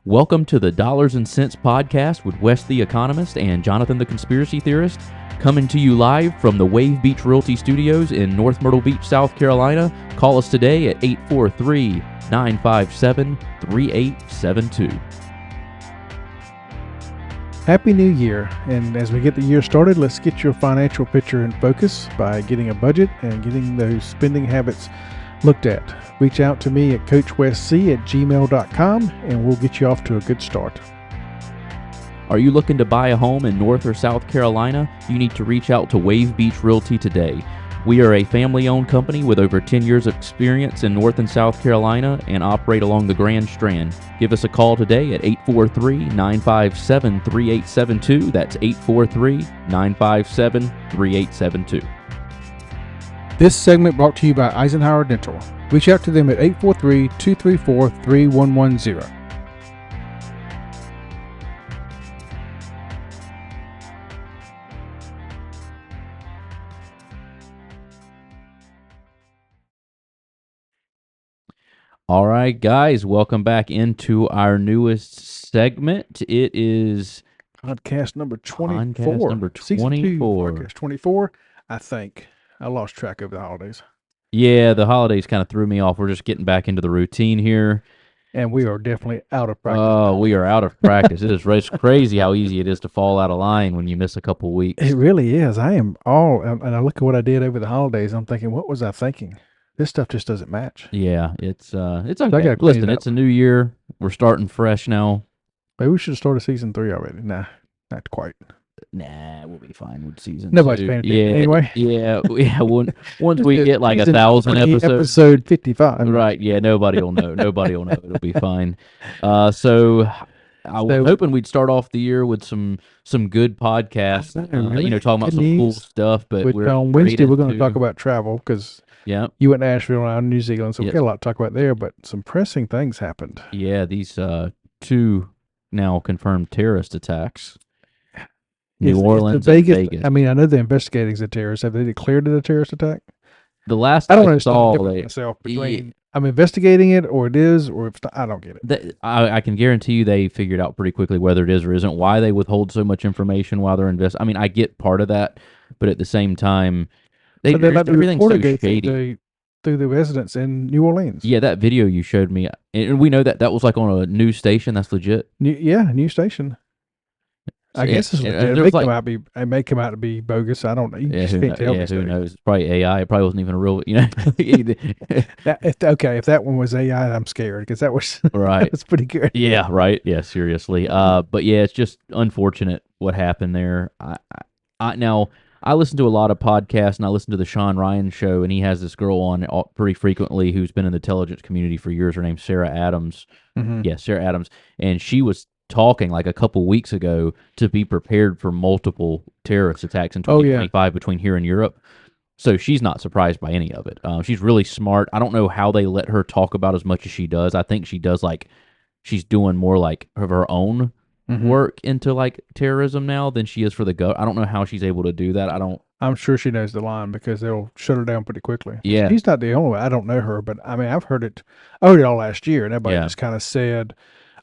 Welcome to the Dollars and Cents Podcast with Wes the Economist and Jonathan the Conspiracy Theorist, coming to you live from the Wave Beach Realty Studios in North Myrtle Beach, South Carolina. Call us today at 843-957-3872. Happy New Year, and as we get the year started, let's get your financial picture in focus by getting a budget and getting those spending habits looked at. Reach out to me at coachwestc@gmail.com and we'll get you off to a good start. Are you looking to buy a home in North or South Carolina? You need to reach out to Wave Beach Realty today. We are a family-owned company with over 10 years of experience in North and South Carolina and operate along the Grand Strand. Give us a call today at 843-957-3872. That's 843-957-3872. This segment brought to you by Eisenhower Dental. Reach out to them at 843-234-3110. All right, guys, welcome back into our newest segment. It is Podcast number 24. Podcast number Season 24. 2, podcast 24, I think. I lost track over the holidays. Yeah, the holidays kind of threw me off. We're just getting back into the routine here. And we are definitely out of practice. Oh, we are out of practice. It's crazy how easy it is to fall out of line when you miss a couple weeks. It really is. And I look at what I did over the holidays. I'm thinking, what was I thinking? This stuff just doesn't match. Yeah, it's okay. gotta clean Listen, it up. it's a new year. We're starting fresh now. Maybe we should have started season 3 already. Nah, not quite. Nah, we'll be fine with season Nobody's 2. paying attention anyway. Yeah. Once we get like Season 1,000 20, episodes. Episode 55. Right, yeah, nobody will know. Nobody will know. It'll be fine. So I was hoping we'd start off the year with some good podcasts, Really? talking about Good some cool news. stuff. But Which, we're on Wednesday, we're going to into- talk about travel because Yeah, you went to Asheville and I'm in New Zealand, so Yes. we got a lot to talk about there, but some pressing things happened. yeah. These 2 now confirmed terrorist attacks. New Is the Orleans Vegas, and Vegas. I mean, I know they're investigating the terrorist. Have they declared it a terrorist attack? The last I don't I understand saw, the difference they, myself between I'm investigating it or it is, or if it's not, I don't get it. I can guarantee you they figured out pretty quickly whether it is or isn't. Why they withhold so much information while they're I mean, I get part of that, but at the same time, But they let the everything's reporter so go shady. through the residents in New Orleans. Yeah, that video you showed me, and we know that was like on a news station. That's legit. New station. I guess it's Yeah, legit. there was like- It may come out to be bogus. I don't know. You Yeah, just who, can't tell. yeah, these who days. knows? It's probably AI. It probably wasn't even a real, If that one was AI, I'm scared because that was Right. that was pretty good. Yeah, right. Yeah, seriously. But yeah, it's just unfortunate what happened there. Now I listen to a lot of podcasts, and I listen to the Sean Ryan show, and he has this girl on pretty frequently who's been in the intelligence community for years. Her name's Sarah Adams. Mhm. Yeah, Sarah Adams, and she was talking like a couple weeks ago to be prepared for multiple terrorist attacks in Oh, yeah. 2025 between here and Europe. So she's not surprised by any of it. She's really smart. I don't know how they let her talk about as much as she does. I think she does she's doing more like of her own Mhm. work into like terrorism now than she is for the go. I don't know how she's able to do that. I'm sure she knows the line because they'll shut her down pretty quickly. Yeah. She's not the only one. I don't know her, but I mean, I've heard it. I heard it all last year, and everybody Yeah. just kind of said,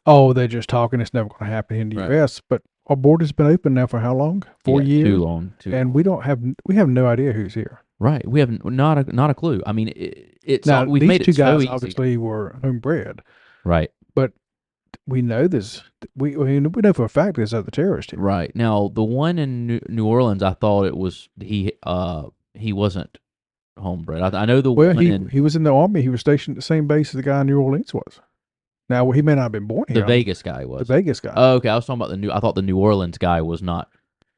"Oh, they're just talking. It's never going to happen in the Right. U.S." But our border's been open now for how long? 4 Yeah, years. Too long. And we have no idea who's here. Right. We have not a clue. I mean, it's Now we've these made two it so guys easy. obviously were homebred, Right. but we know this. We know for a fact there's other terrorists here. Right. Now, the one in New Orleans, I thought it was he wasn't homebred. I know the Well, one in he was in the army. He was stationed at the same base as the guy in New Orleans was. Now he may not have been born here. the Vegas guy was. The Vegas guy. Oh, okay. I was talking about I thought the New Orleans guy was not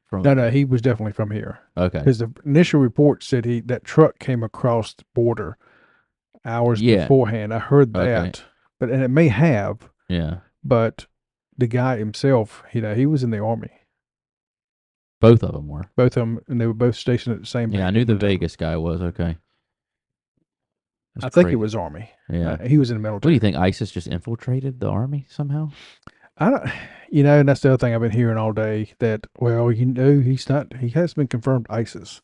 from. No, he was definitely from here. Okay. Because the initial report said that truck came across the border hours Yeah. beforehand. I heard Okay. that, and it may have, Yeah. but the guy himself, he was in the army. Both of them were. Both of them, and they were both stationed at the same. Yeah, I base knew in the Kentucky. Vegas guy was. Okay. That's I think crazy. it was army. Yeah. He was in the What do military. you think? ISIS just infiltrated the army somehow? I don't, and that's the other thing I've been hearing all day. That he hasn't been confirmed ISIS.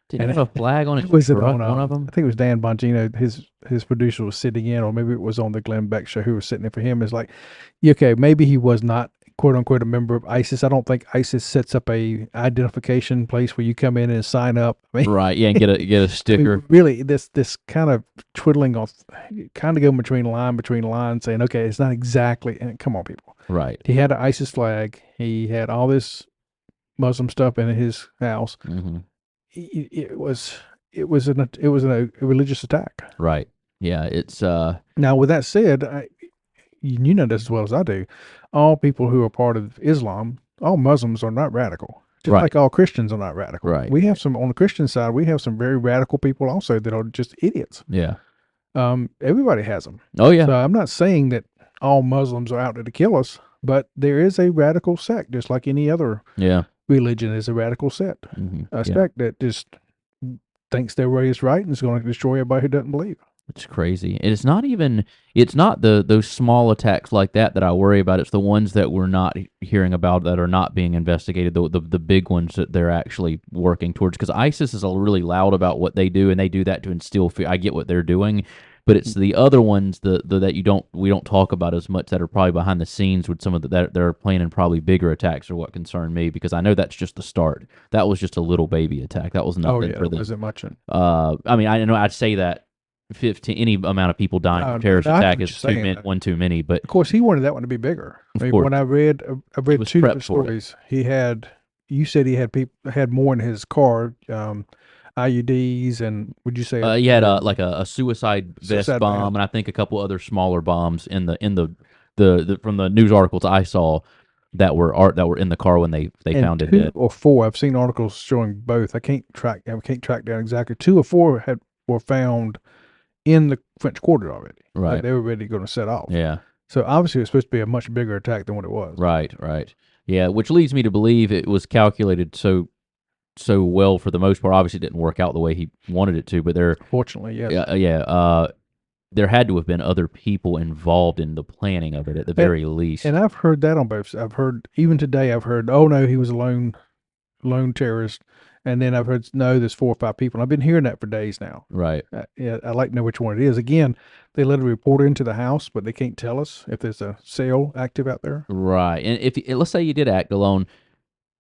Did he have a flag on his Who was it truck? on? One of I them. think it was Dan Bongino. His producer was sitting in, or maybe it was on the Glenn Beck show. Who was sitting in for him? Is like, yeah, okay, maybe he was not quote unquote a member of ISIS. I don't think ISIS sets up a identification place where you come in and sign up. I mean, Right. Yeah, and get a sticker. really, this kind of twiddling off, kind of going between line, saying, okay, it's not exactly. And come on, people. Right. He had an ISIS flag. He had all this Muslim stuff in his house. Mm-hmm. It was a religious attack. Right. Yeah. It's Now, with that said, you know this as well as I do. All people who are part of Islam, all Muslims are not radical. Just Right. like all Christians are not radical. Right. We have some on the Christian side. We have some very radical people also that are just idiots. yeah. Everybody has them. Oh yeah. So I'm not saying that all Muslims are out there to kill us, but there is a radical sect, just like any other yeah. religion is a radical sect. Mm-hmm. A Yeah. sect that just thinks their way is right and is going to destroy everybody who doesn't believe. It's crazy. And it's not those small attacks like that I worry about. It's the ones that we're not hearing about that are not being investigated, the big ones that they're actually working towards. Because ISIS is really loud about what they do, and they do that to instill fear. I get what they're doing, but it's the other ones that we don't talk about as much that are probably behind the scenes with some of that they're planning probably bigger attacks are what concern me, because I know that's just the start. That was just a little baby attack. That was nothing for it them. wasn't much. I mean, I know I'd say that 15 any amount of people dying from terrorist I get attack what is you're saying. one too many. But Of course, he wanted that one to be bigger. Of I mean, course. when I read was two prepped different for it. stories. You said he had more in his car, IUDs, and would you say he had like a suicide vest Suicide bomb, bomb. and I think a couple other smaller bombs in the from the news articles I saw that were in the car when they and found it 2 dead. or 4? I've seen articles showing both. I can't track down exactly. 2 or 4 were found in the French Quarter already. Right. Like they were already going to set off. Yeah. So obviously, it was supposed to be a much bigger attack than what it was. Right. Right. Yeah. Which leads me to believe it was calculated so well for the most part. Obviously, it didn't work out the way he wanted it to, but Fortunately, yes. there had to have been other people involved in the planning of it at the very least. And I've heard that on both. I've heard even today. Oh no, he was a lone terrorist. And then I've heard no, there's 4 or 5 people. And I've been hearing that for days now. Right. Yeah, I'd like to know which one it is. Again, they let a reporter into the house, but they can't tell us if there's a cell active out there. Right. And if let's say you did act alone,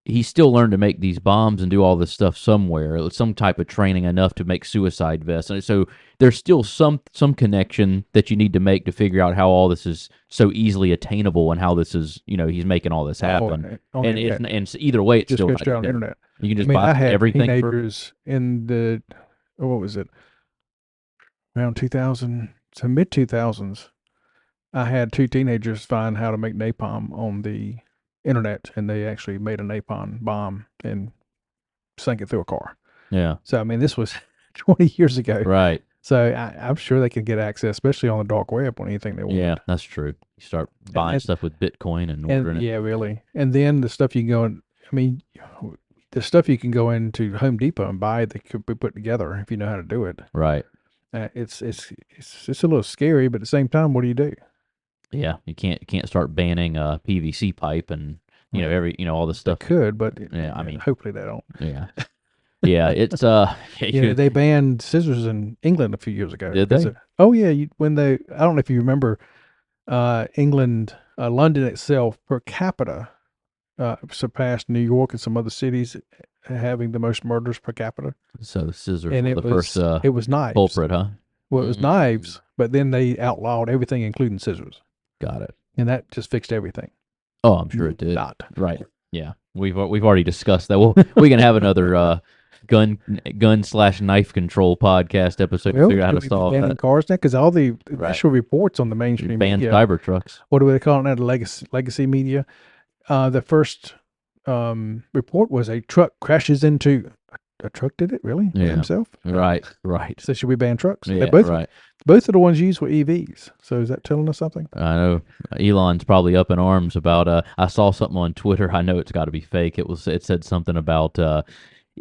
he still learned to make these bombs and do all this stuff somewhere. It was some type of training enough to make suicide vests. And so there's still some connection that you need to make to figure out how all this is so easily attainable and how this is, he's making all this happen. On the And internet. and either way, it's Just still go not straight on the good. internet. You can I just mean, buy I had everything for teenagers in the what was it, around 2000 to mid 2000s. I had 2 teenagers find how to make napalm on the internet, and they actually made a napalm bomb and sank it through a car. yeah. So I mean, this was 20 years ago. Right. So I'm sure they can get access, especially on the dark web, on anything they want. Yeah, that's true. You start buying and- stuff with Bitcoin and ordering And it. yeah, really. And then the stuff you can go in, I mean, the stuff you can go into Home Depot and buy that could be put together if you know how to do it. Right. It's a little scary, but at the same time, what do you do? Yeah, you can't start banning PVC pipe and all this They stuff. could, but Yeah, I mean- hopefully they don't. Yeah. Yeah, it's They banned scissors in England a few years ago. Did they? Oh yeah, I don't know if you remember, England, London itself per capita surpassed New York and some other cities having the most murders per capita. so the scissors And were it the was first it was knives. culprit, huh? Well, it was Mhm. knives, but then they outlawed everything, including scissors, Got it. and that just fixed everything. Oh, I'm sure it did. Not. Right. Yeah. We've already discussed that. Well, we can have another gun/knife control podcast episode to figure out how to should we be solve banning that. cars now, because all the Right. initial reports on the mainstream Ban media, Cybertrucks. what do they call it now? The legacy media. The first report was a truck crashes into a truck. Did it really? Yeah. Himself. Right. Right. So should we ban trucks? Yeah. Both Right. of the ones used were EVs. So is that telling us something? I know Elon's probably up in arms about. I saw something on Twitter. I know it's got to be fake. It said something about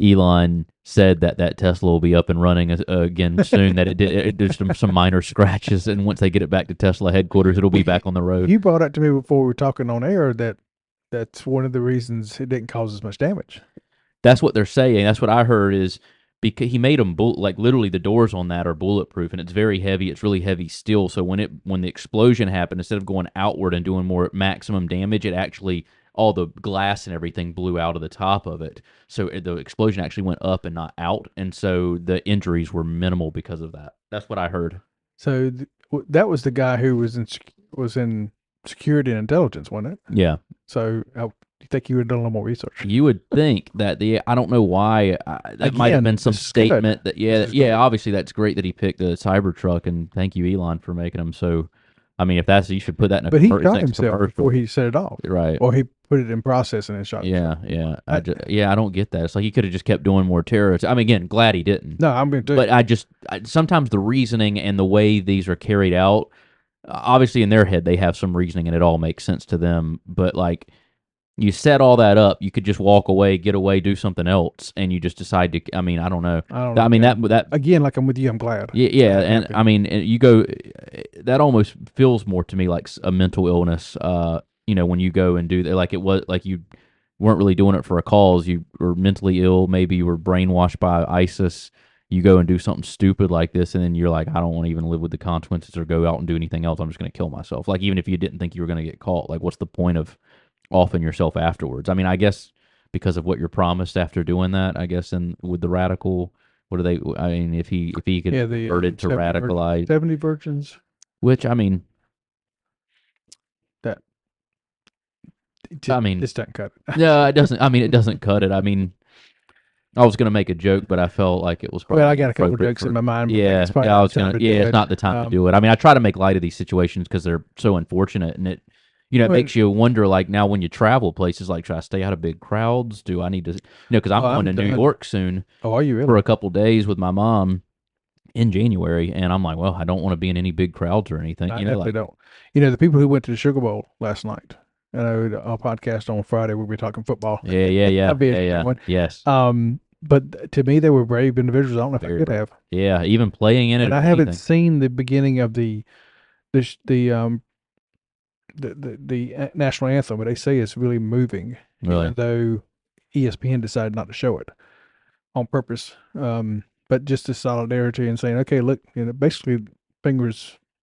Elon said that Tesla will be up and running again soon. That it did some minor scratches, and once they get it back to Tesla headquarters, it'll be back on the road. You brought up to me before we were talking on air that's one of the reasons it didn't cause as much damage. That's what they're saying. That's what I heard is because he made them like literally the doors on that are bulletproof, and it's very heavy. It's really heavy steel. So when the explosion happened, instead of going outward and doing more maximum damage, it actually all the glass and everything blew out of the top of it. So the explosion actually went up and not out, and so the injuries were minimal because of that. That's what I heard. So that was the guy who was in security and intelligence, wasn't it? Yeah. So you think you would have done a little more research? You would think that I don't know why that might have been some statement that obviously that's great that he picked the Cybertruck, and thank you Elon for making them. So I mean, if that's you should put that in a but he shot himself before he set it off, right? Or he put it in process and then shot himself. Yeah. I don't get that. It's like he could have just kept doing more terrorists. I mean, again, glad he didn't. No, I'm going to. But sometimes the reasoning and the way these are carried out, obviously in their head they have some reasoning and it all makes sense to them. But like, you set all that up, you could just walk away, get away, do something else, and you just decide to. I mean, I don't know. I mean that again, like I'm with you. I'm glad. Yeah, and I mean, you go. That almost feels more to me like a mental illness. When you go and do that, like it was like you weren't really doing it for a cause. You were mentally ill. Maybe you were brainwashed by ISIS. You go and do something stupid like this, and then you're like, I don't want to even live with the consequences or go out and do anything else. I'm just going to kill myself. Like even if you didn't think you were going to get caught, like what's the point of offing yourself afterwards? I mean, I guess because of what you're promised after doing that, I guess, and with the radical, what do they? I mean, if he could converted to radicalize 70 virgins, which I mean, that I mean, this doesn't cut it. No, it doesn't. I mean, it doesn't cut it. I mean, I was gonna make a joke, but I felt like it was probably. Well, I got a couple of jokes in my mind. Yeah, I was gonna. Yeah, it's not the time to do it. I mean, I try to make light of these situations because they're so unfortunate, and it makes you wonder, like, now when you travel places, like, should I stay out of big crowds? Do I need to, because I'm going to New York soon. Oh, are you really? For a couple days with my mom in January, and I'm like, well, I don't want to be in any big crowds or anything. I definitely don't. The people who went to the Sugar Bowl last night, our podcast on Friday, we'll be talking football. Yeah. Yes. But to me, they were brave individuals. I don't know if I could have. Yeah, even playing in it. And I haven't seen the beginning of the national anthem, but they say it's really moving. Really? Even though ESPN decided not to show it on purpose. But just the solidarity and saying, okay, look, basically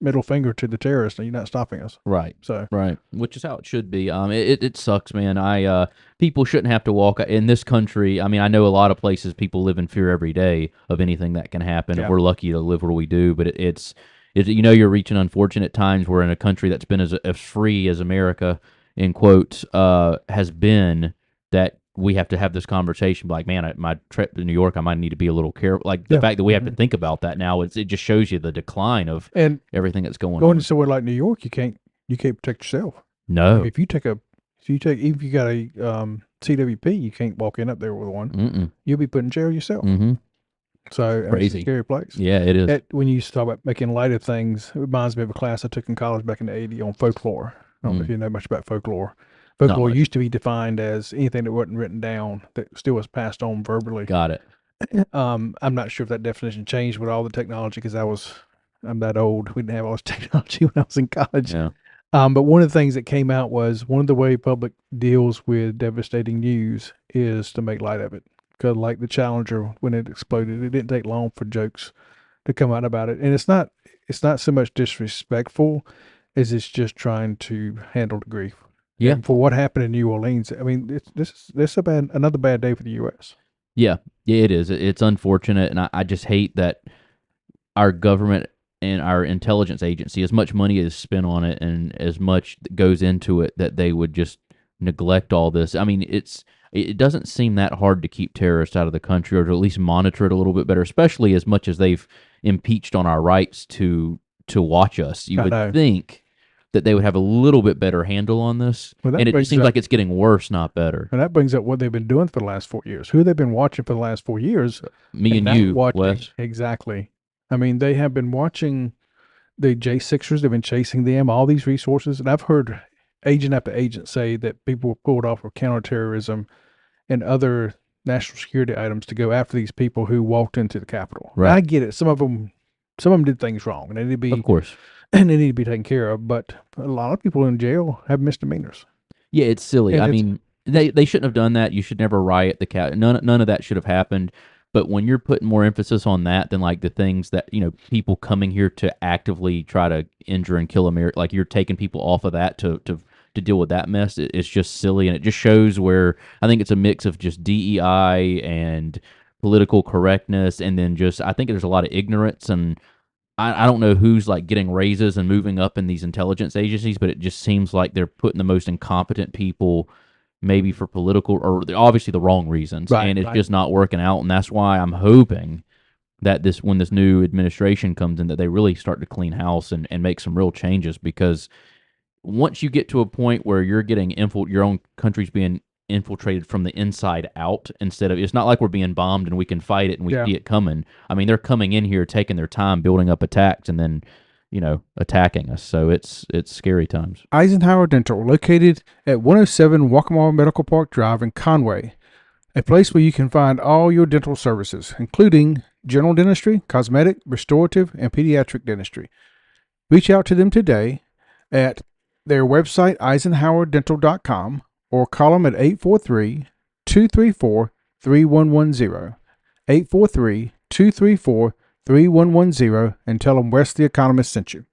middle finger to the terrorists, and you're not stopping us. Right. So right, which is how it should be. It sucks, man. People shouldn't have to walk in this country. I mean, I know a lot of places people live in fear every day of anything that can happen. Yeah. If we're lucky to live where we do, but it's you're reaching unfortunate times where in a country that's been as free as America, in quotes, has been, that we have to have this conversation. Like, man, my trip to New York, I might need to be a little careful. Like the fact that we have to think about that now, it just shows you the decline of everything that's going to somewhere like New York, you can't protect yourself. No, if you got a CWP, you can't walk in up there with one. Mm-mm. You'll be put in jail yourself. Mm-hmm. So crazy, it's a scary place. Yeah, it is. When you talk about making light of things, it reminds me of a class I took in college back in the '80s on folklore. I don't know if you know much about folklore. Folklore used to be defined as anything that wasn't written down that still was passed on verbally. Got it. I'm not sure if that definition changed with all the technology because I'm that old. We didn't have all this technology when I was in college. Yeah. But one of the things that came out was one of the way public deals with devastating news is to make light of it. Because like the Challenger, when it exploded, it didn't take long for jokes to come out about it. And it's not so much disrespectful as it's just trying to handle the grief. Yeah. And for what happened in New Orleans, I mean, this is another bad day for the U.S. Yeah, it is. It's unfortunate, and I just hate that our government and our intelligence agency, as much money is spent on it and as much goes into it, that they would just neglect all this. I mean, it doesn't seem that hard to keep terrorists out of the country, or to at least monitor it a little bit better, especially as much as they've impeached on our rights to watch us. You would think that they would have a little bit better handle on this, and it seems like it's getting worse, not better. And that brings up what they've been doing for the last 4 years. Who they've been watching for the last 4 years? Me and you, Wes. Exactly. I mean, they have been watching the J6ers. They've been chasing them, all these resources. And I've heard agent after agent say that people were pulled off of counterterrorism and other national security items to go after these people who walked into the Capitol. Right. I get it. Some of them did things wrong, and they need to be, of course, and they need to be taken care of. But a lot of people in jail have misdemeanors. Yeah, it's silly. I mean, they shouldn't have done that. You should never riot the Capitol. None of that should have happened. But when you're putting more emphasis on that than like the things that, people coming here to actively try to injure and kill America, like you're taking people off of that to deal with that mess, it's just silly. And it just shows where I think it's a mix of just DEI and political correctness. And then just, I think there's a lot of ignorance, and I don't know who's like getting raises and moving up in these intelligence agencies, but it just seems like they're putting the most incompetent people maybe for political or obviously the wrong reasons. Right, and it's right. just not working out. And that's why I'm hoping that when this new administration comes in, that they really start to clean house and make some real changes, because once you get to a point where you're getting your own country's being infiltrated from the inside out, instead of, it's not like we're being bombed and we can fight it and we Yeah. see it coming. I mean, they're coming in here, taking their time, building up attacks, and then attacking us. So it's scary times. Eisenhower Dental, located at 107 Waccamaw Medical Park Drive in Conway, a place where you can find all your dental services, including general dentistry, cosmetic, restorative, and pediatric dentistry. Reach out to them today at their website, eisenhowerdental.com, or call them at 843-234-3110, 843-234-3110, and tell them Wes the Economist sent you.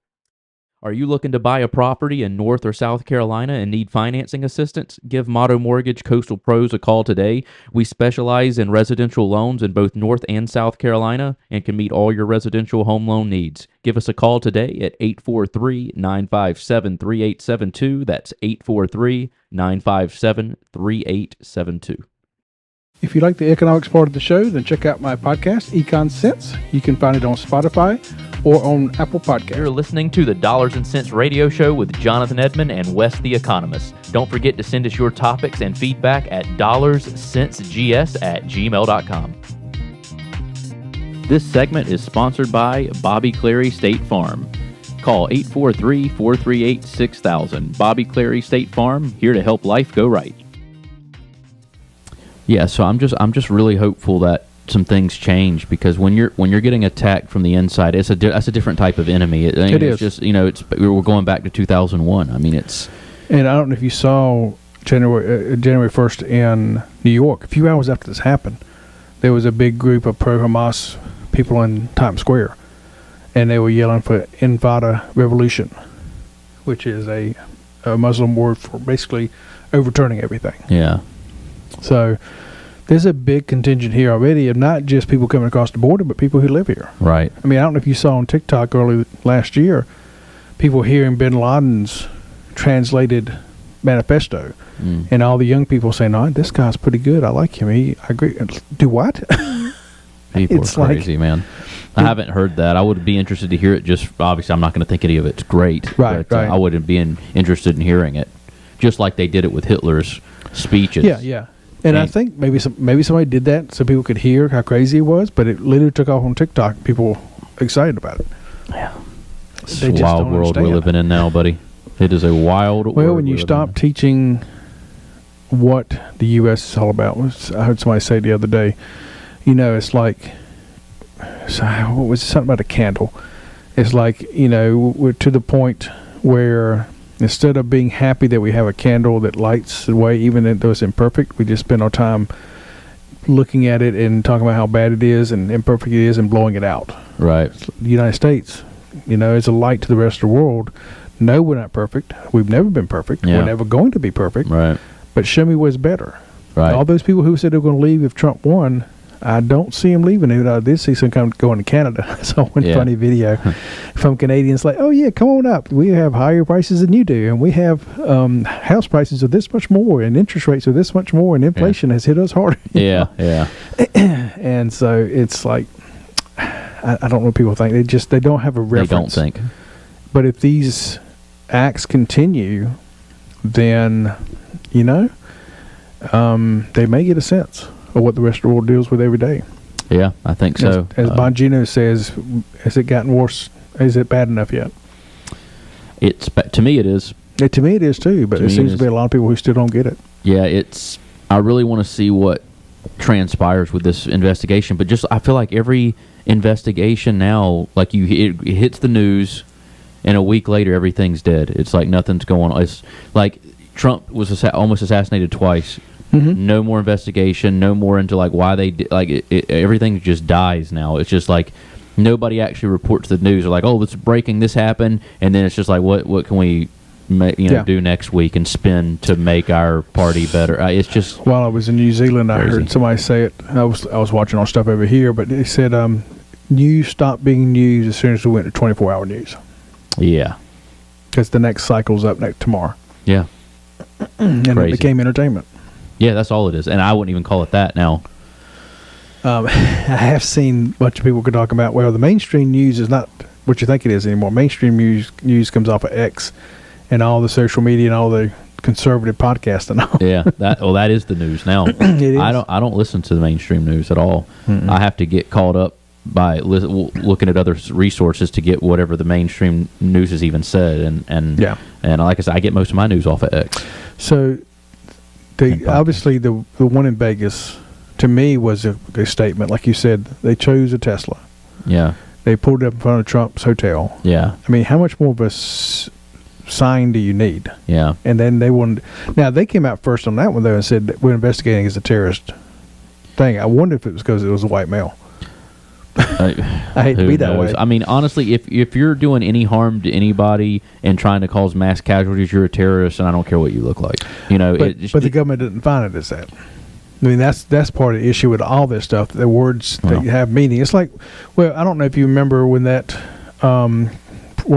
Are you looking to buy a property in North or South Carolina and need financing assistance? Give Motto Mortgage Coastal Pros a call today. We specialize in residential loans in both North and South Carolina and can meet all your residential home loan needs. Give us a call today at 843-957-3872. That's 843-957-3872. If you like the economics part of the show, then check out my podcast, Econ Sense. You can find it on Spotify or on Apple Podcasts. You're listening to the Dollars and Cents Radio Show with Jonathan Edmond and Wes the Economist. Don't forget to send us your topics and feedback at dollarscentsgs@gmail.com. This segment is sponsored by Bobby Clary State Farm. Call 843-438-6000. Bobby Clary State Farm, here to help life go right. Yeah, so I'm just really hopeful that some things change, because when you're getting attacked from the inside, that's a different type of enemy. It it's is. just we're going back to 2001. I mean, it's. And I don't know if you saw January 1st in New York. A few hours after this happened, there was a big group of pro-Hamas people in Times Square, and they were yelling for Intifada Revolution, which is a Muslim word for basically overturning everything. Yeah. So there's a big contingent here already of not just people coming across the border, but people who live here. Right. I mean, I don't know if you saw on TikTok early last year, people hearing bin Laden's translated manifesto, and all the young people saying, "No, this guy's pretty good. I like him. I agree." Do what? People It's are crazy, man. I haven't heard that. I would be interested to hear it. Just obviously, I'm not going to think any of it's great. Right, but, right. I wouldn't be interested in hearing it, just like they did it with Hitler's speeches. Yeah. And I think maybe somebody did that so people could hear how crazy it was, but it literally took off on TikTok. People excited about it. Yeah. It's They a just wild don't world we're understand. living in now, buddy. It is a wild world. Well, when you we're living stop in. teaching what the U.S. is all about, I heard somebody say the other day, it's like, what was it, something about a candle? It's like, we're to the point where instead of being happy that we have a candle that lights the way, even though it's imperfect, we just spend our time looking at it and talking about how bad it is and imperfect it is and blowing it out. Right. The United States, is a light to the rest of the world. No, we're not perfect. We've never been perfect. Yeah. We're never going to be perfect. Right. But show me what's better. Right. All those people who said they were going to leave if Trump won, I don't see them leaving. I did see some going to Canada. I saw one funny video from Canadians like, "Oh yeah, come on up. We have higher prices than you do, and we have house prices are this much more, and interest rates are this much more, and inflation has hit us harder." Yeah. And so it's like, I don't know what people think. They don't have a reference. They don't think. But if these acts continue, then they may get a sense of what the rest of the world deals with every day. Yeah, I think so. As Bongino says, has it gotten worse? Is it bad enough yet? To me it is. To me it is too, but there seems to be a lot of people who still don't get it. Yeah, I really want to see what transpires with this investigation, but I feel like every investigation now, like it hits the news, and a week later everything's dead. It's like nothing's going on. It's like Trump was almost assassinated twice. No more investigation. No more into like why they everything just dies now. It's just like nobody actually reports the news. They're like, oh, this is breaking. This happened, and then it's just like, what can we do next week and spin to make our party better? It's just while I was in New Zealand, I heard somebody say it. I was watching our stuff over here, but they said news stopped being news as soon as we went to 24-hour news. Yeah, because the next cycle's up tomorrow. Yeah, and it became entertainment. Yeah, that's all it is, and I wouldn't even call it that now. I have seen a bunch of people could talk about, well, the mainstream news is not what you think it is anymore. Mainstream news comes off of X and all the social media and all the conservative podcasts and all. Yeah, that is the news now. It is. I don't listen to the mainstream news at all. I have to get caught up by looking at other resources to get whatever the mainstream news has even said, and like I said, I get most of my news off of X. So, obviously the one in Vegas, to me, was a statement. Like you said, they chose a Tesla. Yeah. They pulled it up in front of Trump's hotel. Yeah. I mean, how much more of a sign do you need? Yeah. And then they wanted. Now, they came out first on that one, though, and said that we're investigating as a terrorist thing. I wonder if it was because it was a white male. I hate to be that way. I mean, honestly, if you're doing any harm to anybody and trying to cause mass casualties, you're a terrorist, and I don't care what you look like. But the government didn't find it as that. I mean, that's part of the issue with all this stuff. The words that have meaning. It's like, well, I don't know if you remember when that one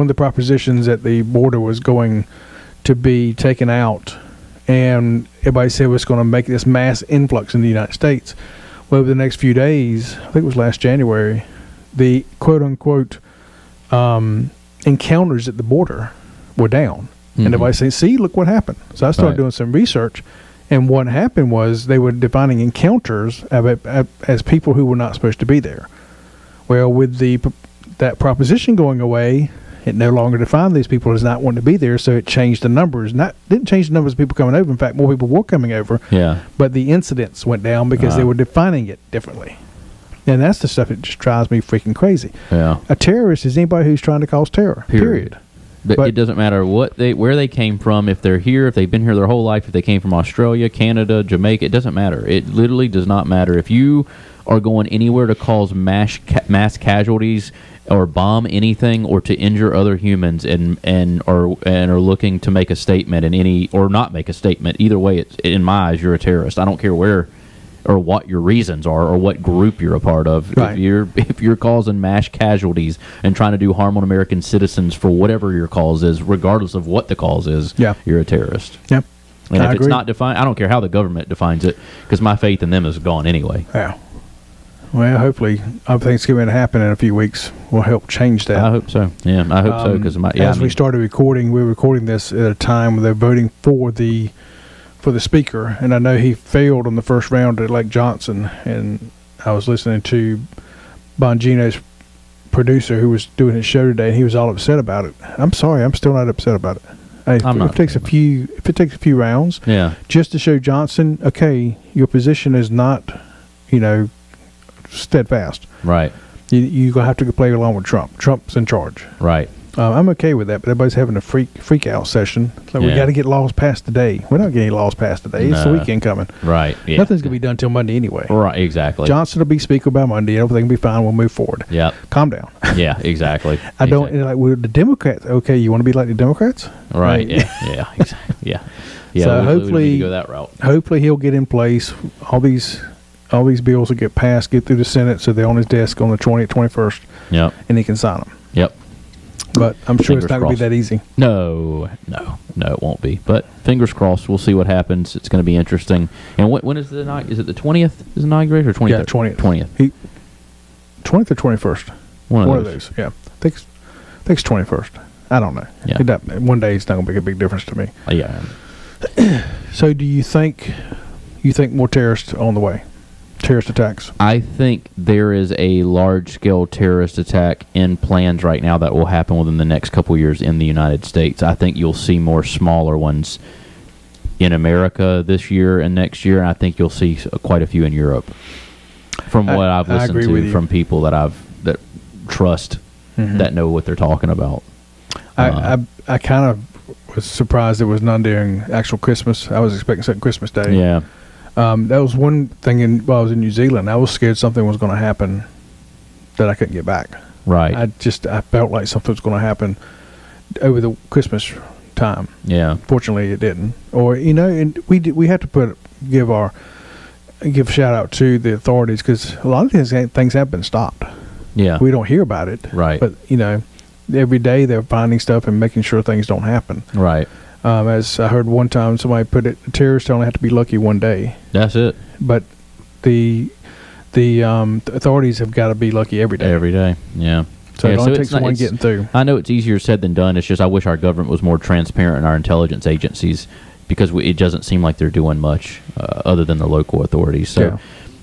of the propositions at the border was going to be taken out, and everybody said it was going to make this mass influx in the United States. Well, over the next few days, I think it was last January, the quote-unquote encounters at the border were down. And everybody saying, see, look what happened. So I started doing some research, and what happened was they were defining encounters as people who were not supposed to be there. Well, with that proposition going away, it no longer defined these people as not wanting to be there, so it changed the numbers. Didn't change the numbers of people coming over. In fact, more people were coming over. Yeah. But the incidents went down because they were defining it differently. And that's the stuff that just drives me freaking crazy. Yeah. A terrorist is anybody who's trying to cause terror. Period. But it doesn't matter where they came from, if they're here, if they've been here their whole life, if they came from Australia, Canada, Jamaica, it doesn't matter. It literally does not matter. If you are going anywhere to cause mass casualties or bomb anything or to injure other humans and are looking to make a statement or not make a statement, either way, in my eyes, you're a terrorist. I don't care where or what your reasons are or what group you're a part of. Right. If you're causing mass casualties and trying to do harm on American citizens for whatever your cause is, regardless of what the cause is, you're a terrorist. Yep. And if it's not defined, I don't care how the government defines it, because my faith in them is gone anyway. Yeah. Well, hopefully, everything's going to happen in a few weeks will help change that. I hope so. Yeah, I hope so. Because we started recording, we were recording this at a time when they're voting for the speaker, and I know he failed on the first round to elect Johnson. And I was listening to Bongino's producer, who was doing his show today, and he was all upset about it. I'm sorry, I'm still not upset about it. Hey, if it takes a few rounds, just to show Johnson, okay, your position is not, steadfast. Right. You're going to have to play along with Trump. Trump's in charge. Right. I'm okay with that, but everybody's having a freak out session. Like, we got to get laws passed today. We're not getting any laws passed today. It's the weekend coming. Right. Yeah. Nothing's going to be done till Monday anyway. Right. Exactly. Johnson will be speaker by Monday. Everything will be fine. We'll move forward. Yeah. Calm down. Yeah. Exactly. I don't like with the Democrats. Okay, you want to be like the Democrats? Right. Yeah. Exactly. Yeah. Yeah. So hopefully, we go that route. Hopefully, he'll get in place. All these bills will get passed, get through the Senate, so they're on his desk on the 20th, 21st. Yep. And he can sign them. Yep. But I'm sure it's not going to be that easy. No, it won't be. But fingers crossed. We'll see what happens. It's going to be interesting. And when is the night? Is it the 20th? Is inaugurated or 20th? Yeah, 20th. 20th or 21st. One of those. Yeah, I think it's 21st. I don't know. Yeah. One day it's not going to make a big difference to me. Yeah. So, do you think more terrorists are on the way? Terrorist attacks? I think there is a large-scale terrorist attack in plans right now that will happen within the next couple years in the United States. I think you'll see more smaller ones in America this year and next year. And I think you'll see quite a few in Europe. From what I've listened to from people that trust that know what they're talking about. I kind of was surprised there was none during actual Christmas. I was expecting something Christmas Day. Yeah. That was one thing while I was in New Zealand. I was scared something was going to happen that I couldn't get back. Right. I felt like something was going to happen over the Christmas time. Yeah. Fortunately, it didn't. Or and we had to give a shout out to the authorities, because a lot of things have been stopped. Yeah. We don't hear about it. Right. But every day they're finding stuff and making sure things don't happen. Right. As I heard one time, somebody put it, terrorists only have to be lucky one day. That's it. But the authorities have got to be lucky every day. Every day. Yeah. So it only it's takes not- one it's- getting through. I know it's easier said than done. It's just I wish our government was more transparent in our intelligence agencies, because it doesn't seem like they're doing much other than the local authorities. So,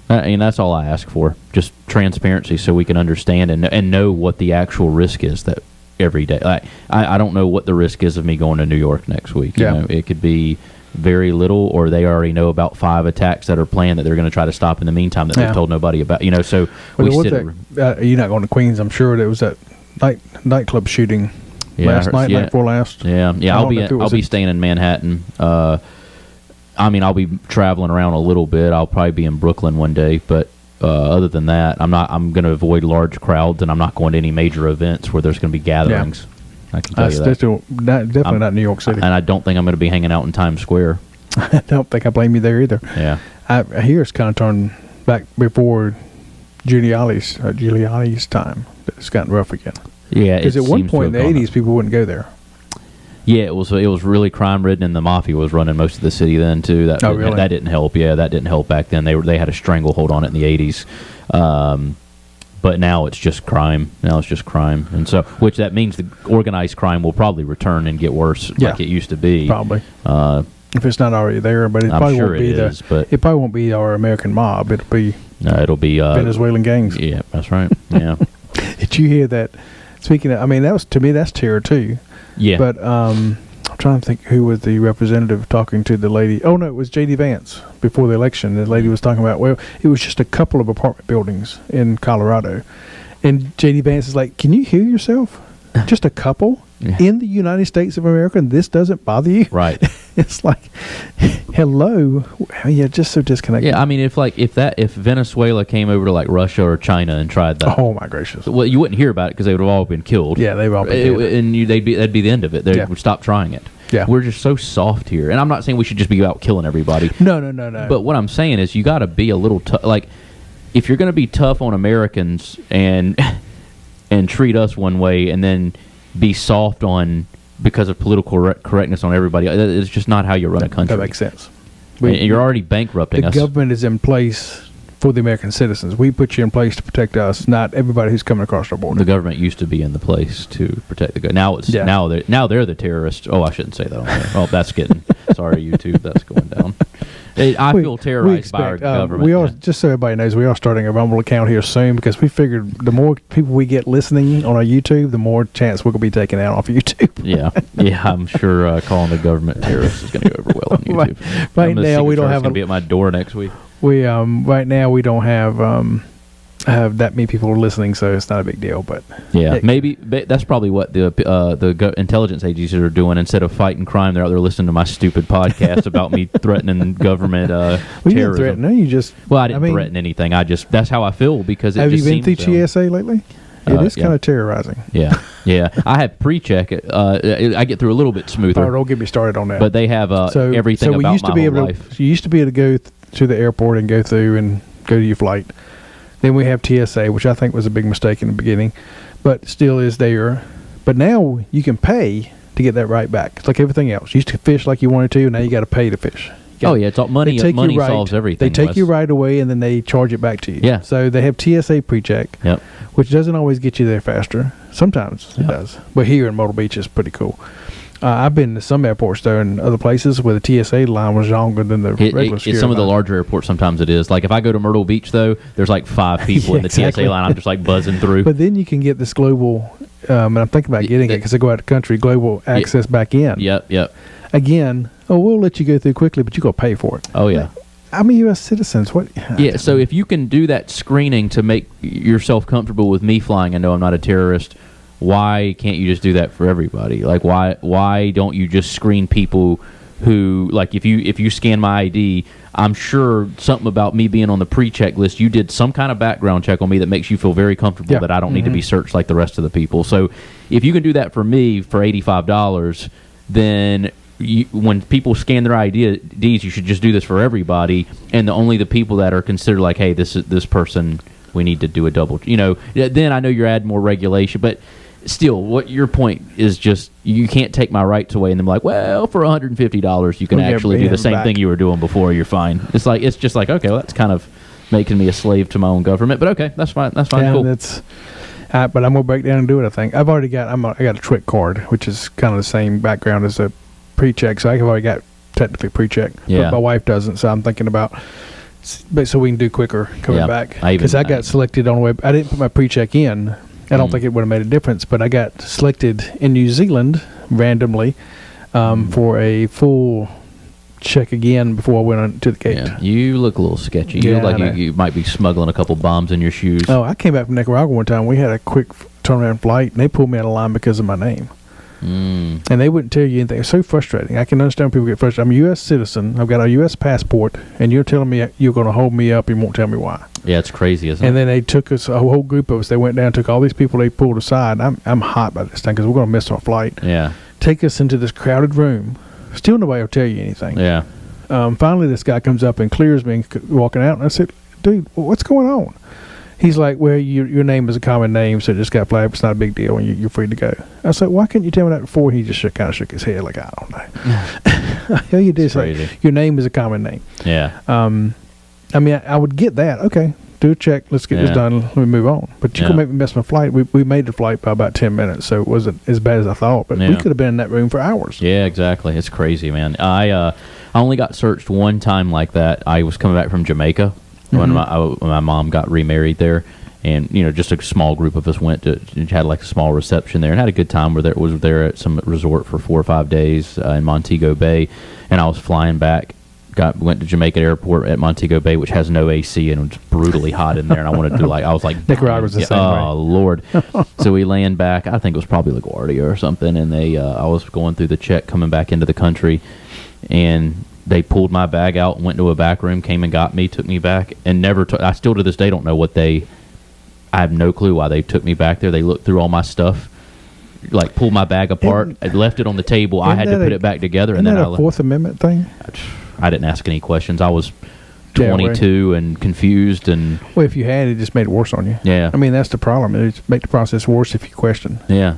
and that's all I ask for, just transparency, so we can understand and know what the actual risk is that every day. I don't know what the risk is of me going to New York next week. Yeah. You know, it could be very little, or they already know about 5 attacks that are planned that they're going to try to stop in the meantime that they've told nobody about. So Well, we there sit. was you're not going to Queens, I'm sure. There was that nightclub shooting last night, night before last. Yeah. I don't know if it I'll was be staying in Manhattan. I'll be traveling around a little bit. I'll probably be in Brooklyn one day, but other than that, I'm going to avoid large crowds, and I'm not going to any major events where there's going to be gatherings. I can tell you that. Definitely not New York City. And I don't think I'm going to be hanging out in Times Square. I don't think I blame you there either. Yeah. I hear it's kind of turned back before Giuliani's time. It's gotten rough again. Yeah. Because at one point in the 80s, people wouldn't go there. Yeah, it was really crime ridden, and the mafia was running most of the city then too. That didn't help. Yeah, that didn't help back then. They had a stranglehold on it in the 80s. But now it's just crime. And so, which that means the organized crime will probably return and get worse, like it used to be. Probably. If it's not already there, but it probably won't be it probably won't be our American mob. It'll be Venezuelan gangs. Yeah, that's right. Yeah. Did you hear that? Speaking of, that was, to me, that's terror too. Yeah. But I'm trying to think who was the representative talking to the lady. Oh no, it was J.D. Vance before the election. The lady was talking about, well, it was just a couple of apartment buildings in Colorado, and J.D. Vance is like, "Can you hear yourself? Just a couple in the United States of America, and this doesn't bother you?" Right. It's like, hello, yeah, just so disconnected. Yeah, if Venezuela came over to like Russia or China and tried that, oh my gracious, well, you wouldn't hear about it because they would have all been killed. Yeah, they've all been killed, and that'd be the end of it. They would stop trying it. Yeah, we're just so soft here, and I'm not saying we should just be out killing everybody. No. But what I'm saying is, you got to be a little tough. Like, if you're going to be tough on Americans and treat us one way, and then be soft on because of political correctness on everybody, it's just not how you run a country. That makes sense. And you're already bankrupting us. The government is in place for the American citizens. We put you in place to protect us, not everybody who's coming across our border. The government used to be in the place to protect the now it's now they're the terrorists. Oh, I shouldn't say that on there. Oh, that's getting sorry, YouTube, that's going down. I feel terrorized by our government. We are, just so everybody knows, we are starting a Rumble account here soon, because we figured the more people we get listening on our YouTube, the more chance we're going to be taken out off YouTube. yeah, I'm sure calling the government terrorists is going to go over well on YouTube. Right now, we don't have going to be at my door next week. We right now we don't have that many people listening, so it's not a big deal. But yeah, maybe that's probably what the intelligence agencies are doing. Instead of fighting crime, they're out there listening to my stupid podcast about me threatening government terrorism. You didn't threaten, you just. Well, I didn't threaten anything. That's how I feel, because have you been through TSA lately? It is kind of terrorizing. Yeah. I have pre-check. I get through a little bit smoother. Oh, don't get me started on that. But they have everything about my whole life. You used to be able to go to the airport and go through and go to your flight. Then we have TSA, which I think was a big mistake in the beginning, but still is there. But now you can pay to get that right back. It's like everything else. You used to fish like you wanted to, and now you got to pay to fish. It's all money. Money solves everything. They take you right away, and then they charge it back to you. Yeah. So they have TSA pre-check, which doesn't always get you there faster. Sometimes it does. But here in Myrtle Beach, it's pretty cool. I've been to some airports there and other places where the TSA line was longer than the regular security some of the line. larger airports, sometimes it is. Like if I go to Myrtle Beach, though, there's like 5 people in the TSA line. I'm just like buzzing through. But then you can get this global, and I'm thinking about getting it because I go out of the country, global access back in. Yep. Again, we'll let you go through quickly, but you got to pay for it. Oh, yeah. I'm a U.S. citizen. What? Yeah, so if you can do that screening to make yourself comfortable with me flying, I know I'm not a terrorist, why can't you just do that for everybody? Like, why don't you just screen people who, like, if you scan my ID, I'm sure something about me being on the pre-check list, you did some kind of background check on me that makes you feel very comfortable that I don't need to be searched like the rest of the people. So if you can do that for me for $85, then when people scan their IDs, you should just do this for everybody, and only the people that are considered like, hey, this person, we need to do a double. Then I know you're adding more regulation, but still, what your point is, just you can't take my rights away and then be like, well, for $150 you can actually do the same thing you were doing before. You're fine. It's just like, okay, well, that's kind of making me a slave to my own government, but okay, that's fine. That's fine. Yeah, cool. But I'm gonna break down and do it. I think I've already got. I got a trick card, which is kind of the same background as a pre-check. So I've already got technically pre-check. Yeah. But my wife doesn't. So I'm thinking about, but so we can do quicker coming back. Because I got selected on the web. I didn't put my pre-check in. I don't think it would have made a difference, but I got selected in New Zealand randomly for a full check again before I went on to the gate. Yeah. You look a little sketchy. You look like you might be smuggling a couple bombs in your shoes. Oh, I came back from Nicaragua one time. We had a quick turnaround flight, and they pulled me out of line because of my name. And they wouldn't tell you anything. It's so frustrating. I can understand when people get frustrated. I'm a U.S. citizen. I've got a U.S. passport, and you're telling me you're going to hold me up and won't tell me why. Yeah, it's crazy, isn't it? And then they took us, a whole group of us, they went down, took all these people they pulled aside. I'm hot by this thing because we're going to miss our flight. Yeah. Take us into this crowded room. Still nobody will tell you anything. Yeah. Finally, this guy comes up and clears me walking out, and I said, dude, what's going on? He's like, well, your name is a common name, so it just got flagged. It's not a big deal, and you're free to go. I said, why couldn't you tell me that before? He just kind of shook his head like, I don't know. Hell, you did say your name is a common name. Yeah. I mean, I would get that. Okay, do a check. Let's get this done. Let me move on. But you can make me miss my flight. We made the flight by about 10 minutes, so it wasn't as bad as I thought. But we could have been in that room for hours. Yeah, exactly. It's crazy, man. I only got searched one time like that. I was coming back from Jamaica when my mom got remarried there, and just a small group of us went to had like a small reception there and had a good time. Was there at some resort for 4 or 5 days in Montego Bay, and I was flying back. Went to Jamaica Airport at Montego Bay, which has no AC, and it was brutally hot in there. And I wanted to I was like, Nicaragua's the same way. Oh Lord! So we land back. I think it was probably LaGuardia or something. And I was going through the check, coming back into the country, and they pulled my bag out and went to a back room, came and got me, took me back, and never. I still to this day don't know what I have no clue why they took me back there. They looked through all my stuff, like pulled my bag apart, left it on the table. I had to put it back together, and then a Fourth Amendment thing. I didn't ask any questions. I was 22 and confused, and well, if you had, it just made it worse on you. Yeah, I mean that's the problem. It make the process worse if you question. Yeah,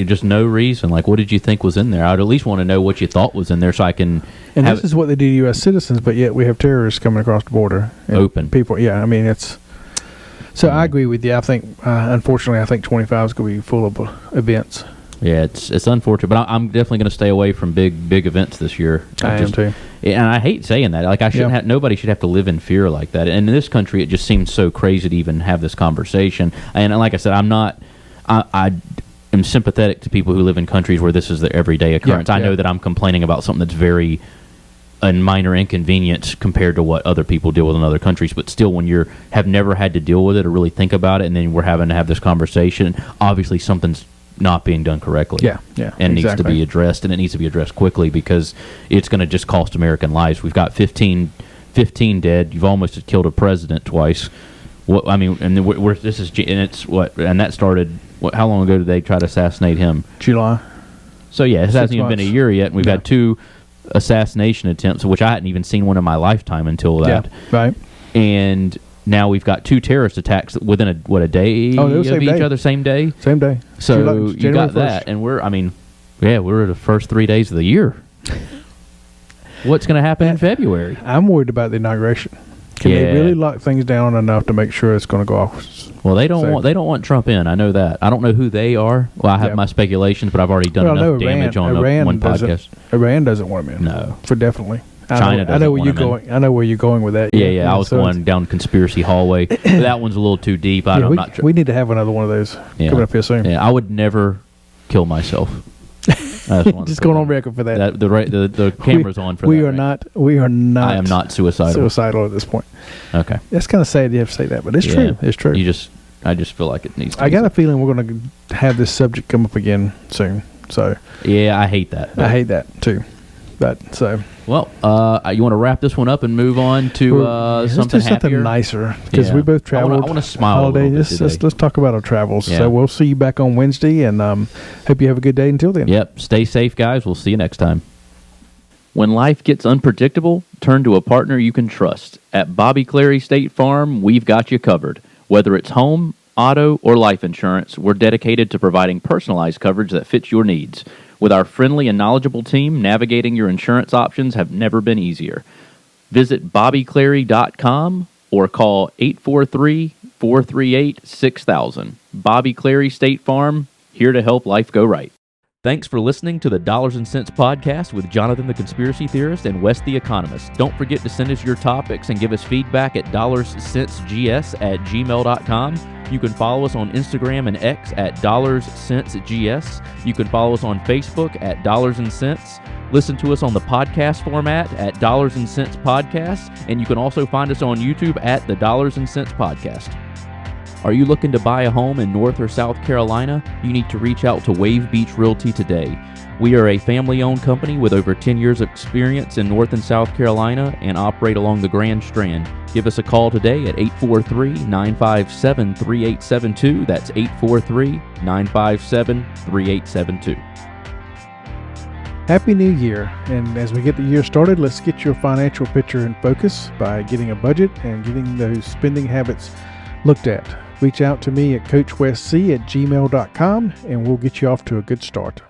just no reason. Like, what did you think was in there? I'd at least want to know what you thought was in there, so I can. And this is what they do to U.S. citizens, but yet we have terrorists coming across the border. Open people. Yeah, I mean it's. So I agree with you. I think, unfortunately, I think 25 is going to be full of events. Yeah, it's unfortunate, but I'm definitely going to stay away from big events this year. I am too. And I hate saying that. Like, I shouldn't have. Nobody should have to live in fear like that. And in this country, it just seems so crazy to even have this conversation. And like I said, I'm not. I am sympathetic to people who live in countries where this is their everyday occurrence. I know that I'm complaining about something that's very a minor inconvenience compared to what other people deal with in other countries, but still, when you have never had to deal with it or really think about it, and then we're having to have this conversation, obviously something's not being done correctly. And needs to be addressed, and it needs to be addressed quickly because it's going to just cost American lives. We've got 15 dead. You've almost killed a president twice. I mean, and this is, and it's what, and that started. How long ago did they try to assassinate him? July. So yeah, it hasn't even been a year yet, and we've had 2 assassination attempts, which I hadn't even seen one in my lifetime until that. Yeah, right. And now we've got 2 terrorist attacks within a day of each other, same day. Same day. So you got that, and we're at the first 3 days of the year. What's going to happen in February? I'm worried about the inauguration. Can they really lock things down enough to make sure it's going to go off? Well, they don't want Trump in. I know that. I don't know who they are. Well, I have my speculations, but I've already done enough damage on one podcast. Iran doesn't want him in. No, for definitely. China doesn't. I know where you're going. I know where you're going with that. Yeah. I was going down conspiracy hallway. That one's a little too deep. I'm not sure. We need to have another one of those coming up here soon. Yeah, I would never kill myself. Just going on record for that. The camera's on for that. We are not. I am not suicidal. Suicidal at this point. Okay. That's kind of sad you have to say that, but it's true. It's true. I just feel like it needs to. I got a feeling we're going to have this subject come up again soon. So. Yeah, I hate that. I hate that too. But so, Well, you want to wrap this one up and move on to let's something do something happier? nicer because Yeah. we both traveled. I want to smile a little holiday. bit today. Let's talk about our travels. Yeah. So we'll see you back on Wednesday, and hope you have a good day until then. Yep. Stay safe, guys. We'll see you next time. When life gets unpredictable, turn to a partner you can trust. At Bobby Clary State Farm, we've got you covered. Whether it's home, auto, or life insurance, we're dedicated to providing personalized coverage that fits your needs. With our friendly and knowledgeable team, navigating your insurance options have never been easier. Visit BobbyClary.com or call 843-438-6000. Bobby Clary State Farm, here to help life go right. Thanks for listening to the Dollars and Cents Podcast with Jonathan the Conspiracy Theorist and Wes the Economist. Don't forget to send us your topics and give us feedback at dollarscentsgs@gmail.com. You can follow us on Instagram and X at dollarscentsgs. You can follow us on Facebook at Dollars and Cents. Listen to us on the podcast format at Dollars and Cents Podcast, and you can also find us on YouTube at the Dollars and Cents Podcast. Are you looking to buy a home in North or South Carolina? You need to reach out to Wave Beach Realty today. We are a family-owned company with over 10 years of experience in North and South Carolina and operate along the Grand Strand. Give us a call today at 843-957-3872. That's 843-957-3872. Happy New Year. And as we get the year started, let's get your financial picture in focus by getting a budget and getting those spending habits looked at. Reach out to me at CoachWestC@gmail.com and we'll get you off to a good start.